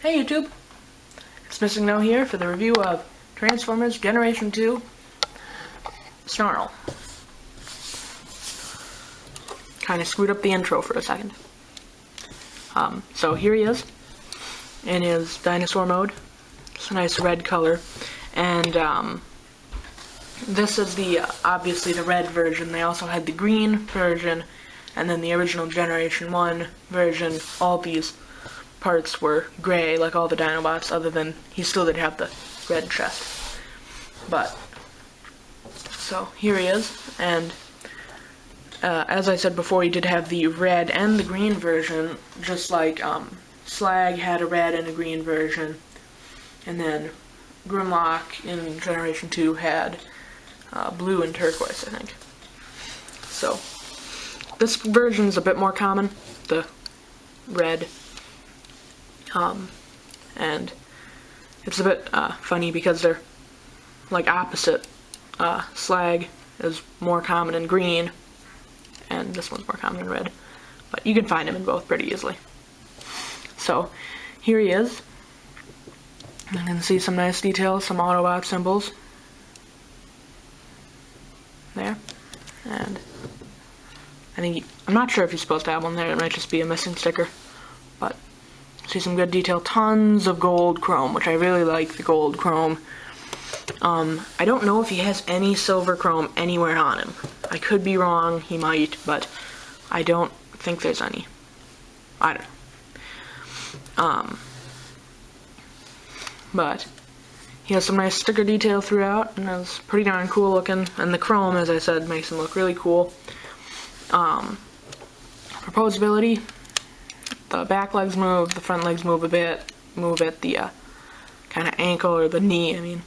Hey YouTube, it's Missing No here for the review of Transformers Generation 2 Snarl. Kind of screwed up the intro for a second. So here he is in his dinosaur mode. It's a nice red color, and this is obviously the red version. They also had the green version, and then the original Generation 1 version. All these parts were gray, like all the Dinobots, other than he still did have the red chest. But, so here he is, and as I said before, he did have the red and the green version, just like Slag had a red and a green version, and then Grimlock in Generation 2 had blue and turquoise, I think. So, this version's a bit more common, the red. And it's a bit funny because they're like opposite. Slag is more common in green, and this one's more common in red. But you can find him in both pretty easily. So here he is. You can see some nice details, some Autobot symbols there. And I'm not sure if he's supposed to have one there. It might just be a missing sticker, but see some good detail. Tons of gold chrome, which I really like the gold chrome. I don't know if he has any silver chrome anywhere on him. I could be wrong, he might, but I don't think there's any. I don't know. But he has some nice sticker detail throughout, and it's pretty darn cool looking. And the chrome, as I said, makes him look really cool. Proposability. The back legs move, the front legs move a bit, move at the kind of ankle or the knee, I mean.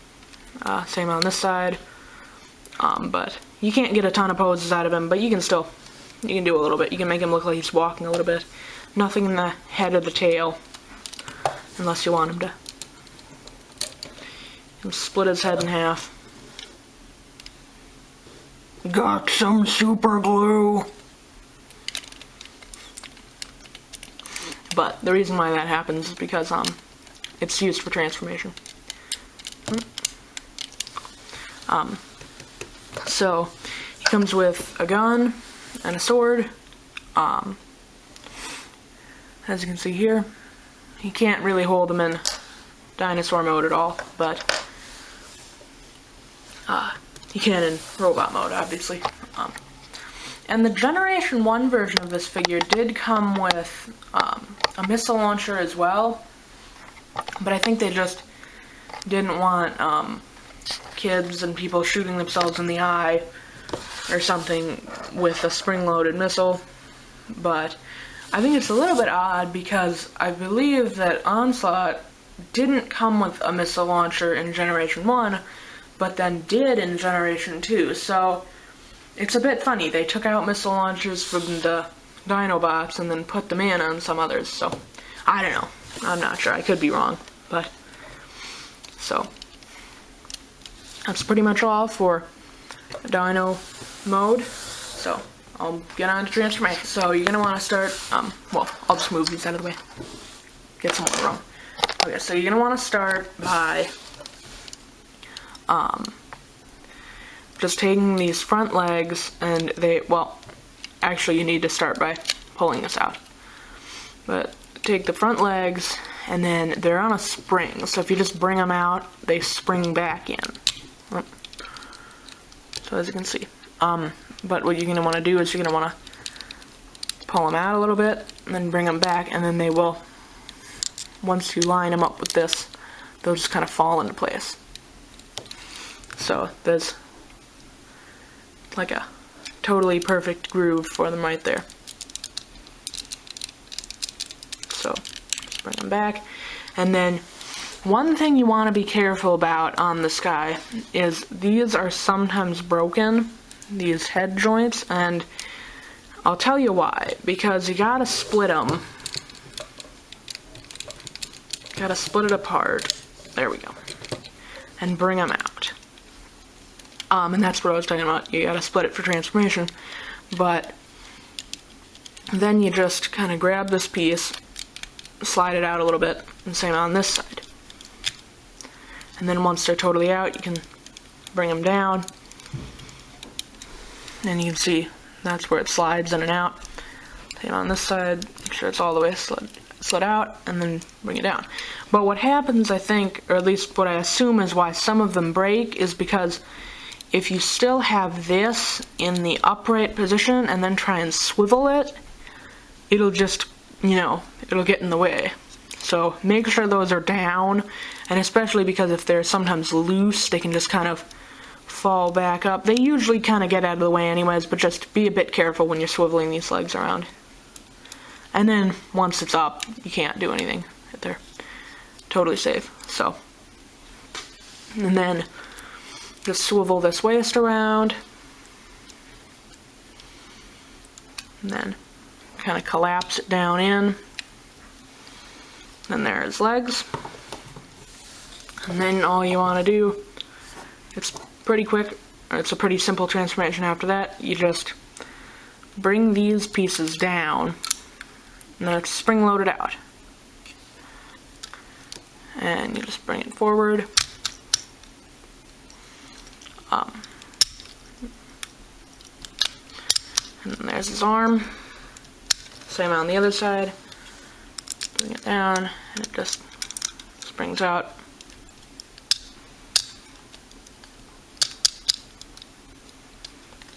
Same on this side. But you can't get a ton of poses out of him, but you can do a little bit. You can make him look like he's walking a little bit. Nothing in the head or the tail, unless you want him to split his head in half. Got some super glue. But the reason why that happens is because it's used for transformation. So he comes with a gun and a sword. As you can see here, he can't really hold them in dinosaur mode at all, but he can in robot mode, obviously. And the Generation 1 version of this figure did come with a missile launcher as well, but I think they just didn't want kids and people shooting themselves in the eye or something with a spring-loaded missile. But I think it's a little bit odd because I believe that Onslaught didn't come with a missile launcher in Generation 1, but then did in Generation 2, so it's a bit funny. They took out missile launchers from the Dinobots and then put them in on some others, so I don't know. I'm not sure. I could be wrong, but so that's pretty much all for Dino mode. So I'll get on to transformation. So you're gonna want to start. Well, I'll just move these out of the way. Get some more room. Okay, so you're gonna want to start by just taking these front legs, and actually you need to start by pulling this out. But take the front legs, and then they're on a spring, so if you just bring them out, they spring back in. So as you can see. But what you're going to want to do is you're going to want to pull them out a little bit, and then bring them back, and then they will, once you line them up with this, they'll just kind of fall into place. So there's like a totally perfect groove for them right there. So just bring them back, and then one thing you want to be careful about on this guy is these are sometimes broken, these head joints, and I'll tell you why. Because you gotta split them. Gotta split it apart. There we go. And bring them out. And that's what I was talking about. You gotta split it for transformation. But then you just kind of grab this piece slide it out a little bit, and same on this side. And then once they're totally out, you can bring them down, and you can see that's where it slides in and out. Same on this side, make sure it's all the way slid out, and then bring it down. But what happens, I think, or at least what I assume is why some of them break, is because if you still have this in the upright position and then try and swivel it, it'll just, it'll get in the way. So make sure those are down, and especially because if they're sometimes loose, they can just kind of fall back up. They usually kind of get out of the way anyways, but just be a bit careful when you're swiveling these legs around. And then once it's up, you can't do anything. They're totally safe. So, and then just swivel this waist around, and then kind of collapse it down in. And there his legs. And then all you want to do, it's pretty quick, or it's a pretty simple transformation after that. You just bring these pieces down, and then it's spring loaded out. And you just bring it forward. And then there's his arm. Same on the other side. Bring it down, and it just springs out.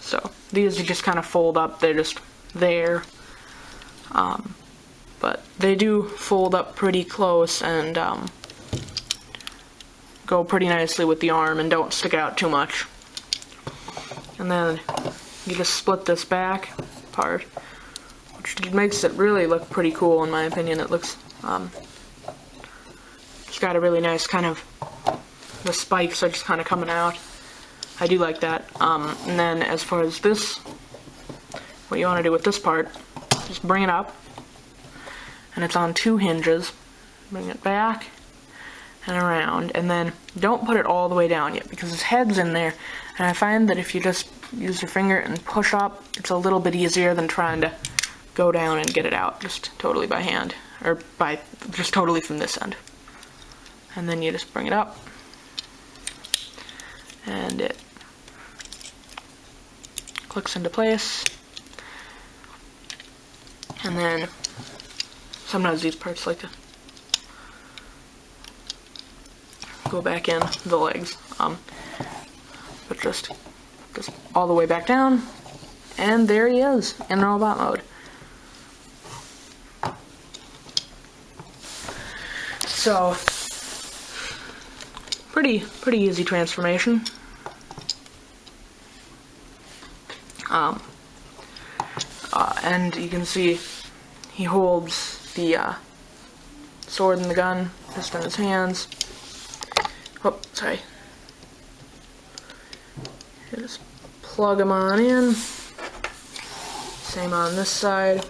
So these you just kind of fold up, they're just there. But they do fold up pretty close and go pretty nicely with the arm and don't stick out too much. And then you just split this back part, which makes it really look pretty cool in my opinion. It looks, it's got a really nice kind of, the spikes are just kind of coming out. I do like that. And then as far as this, what you want to do with this part, just bring it up, and it's on 2 hinges. Bring it back and around, and then don't put it all the way down yet because his head's in there, and I find that if you just use your finger and push up, it's a little bit easier than trying to go down and get it out just totally by hand, or by just totally from this end. And then you just bring it up, and it clicks into place. And then sometimes these parts like to go back in the legs, but just all the way back down, and there he is in robot mode. So pretty easy transformation. And you can see he holds the sword and the gun just in his hands. Oh, sorry. Just plug them on in. Same on this side.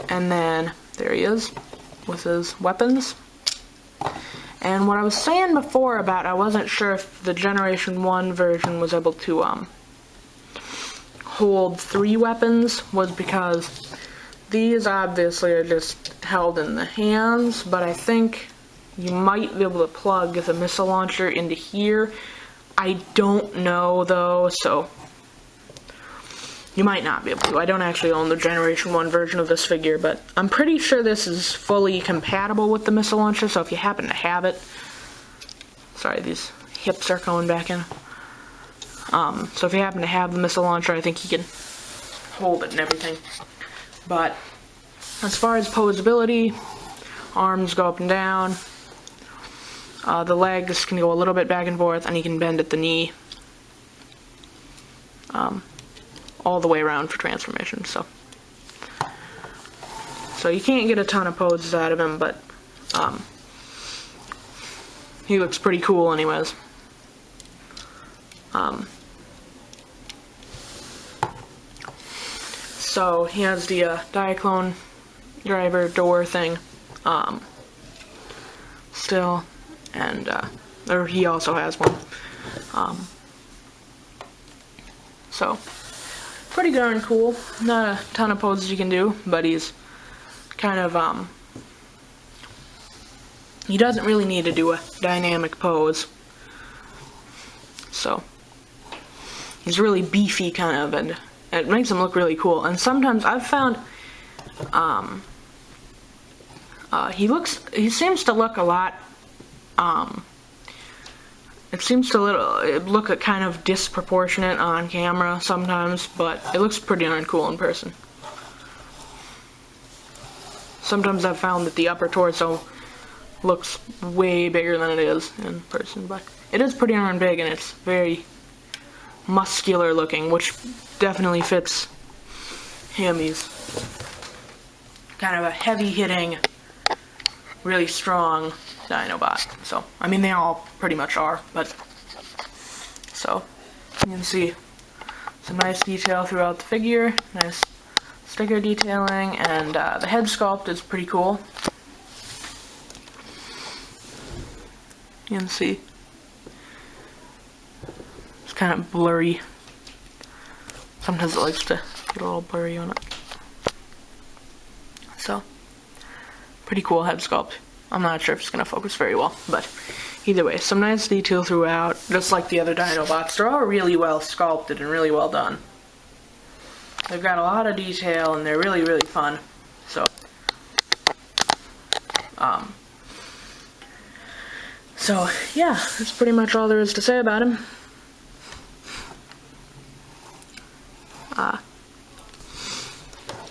And then there he is with his weapons. And what I was saying before about I wasn't sure if the Generation 1 version was able to hold 3 weapons was because these obviously are just held in the hands, but I think you might be able to plug the missile launcher into here. I don't know though, so you might not be able to. I don't actually own the Generation 1 version of this figure, but I'm pretty sure this is fully compatible with the missile launcher, so if you happen to have it... Sorry, these hips are going back in. So if you happen to have the missile launcher, I think you can hold it and everything. But as far as posability, arms go up and down. The legs can go a little bit back and forth, and you can bend at the knee. All the way around for transformation, so you can't get a ton of poses out of him, but he looks pretty cool anyways. So he has the Diaclone driver door thing still, and or he also has one. So pretty darn cool. Not a ton of poses you can do, but he's kind of, he doesn't really need to do a dynamic pose. So, he's really beefy kind of, and it makes him look really cool. And sometimes I've found, he seems to look a lot, it seems to look kind of disproportionate on camera sometimes, but it looks pretty darn cool in person. Sometimes I've found that the upper torso looks way bigger than it is in person, but it is pretty darn big, and it's very muscular looking, which definitely fits him. He's kind of a heavy hitting, really strong Dinobot. So, I mean, they all pretty much are, but so you can see some nice detail throughout the figure, nice sticker detailing, and the head sculpt is pretty cool. You can see it's kind of blurry. Sometimes it likes to get a little blurry on it. So, pretty cool head sculpt. I'm not sure if it's going to focus very well, but either way, some nice detail throughout, just like the other Dinobots. They're all really well sculpted and really well done. They've got a lot of detail, and they're really, really fun. So, yeah, that's pretty much all there is to say about him.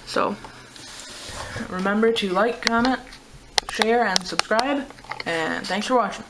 So, remember to like, comment, share, and subscribe, and thanks for watching.